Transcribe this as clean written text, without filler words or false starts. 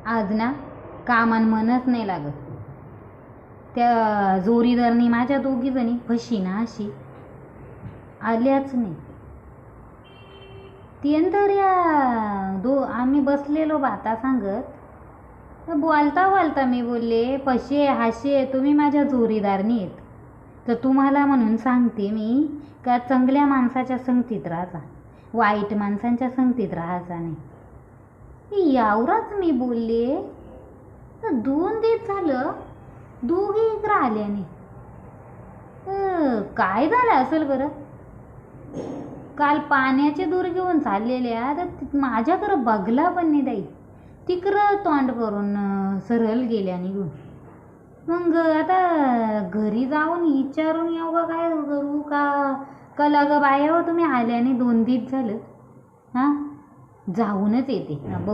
आज ना कामान मनच नाही लागत. त्या जोरीदारनी माझ्या दोघी जणी फशी ना अशी आल्याच नाही. तर या आम्ही बसलेलो बाता सांगत, बोलता मी बोलले, पशे हाशे तुम्ही माझ्या जोरीदारनी आहेत, तर तुम्हाला म्हणून सांगते मी का चांगल्या माणसाच्या संगतीत राहायचा, वाईट माणसांच्या संगतीत राहायचा नाही. यावराच मी बोलले तर 2 दिवस झालं दोघी इकडं आल्या नाही. काय झालं असेल बरं. काल पाण्याचे दूर घेऊन चाललेल्या तर माझ्याकडं बघला पण नाही ताई, तिकडं तोंड करून सरळ गेल्या निघून. मग आता घरी जाऊन विचारून येऊ का काय करू का लग बाया हो तुम्ही आल्याने 2 दिवस झालं. हां जाऊनच येते बघू.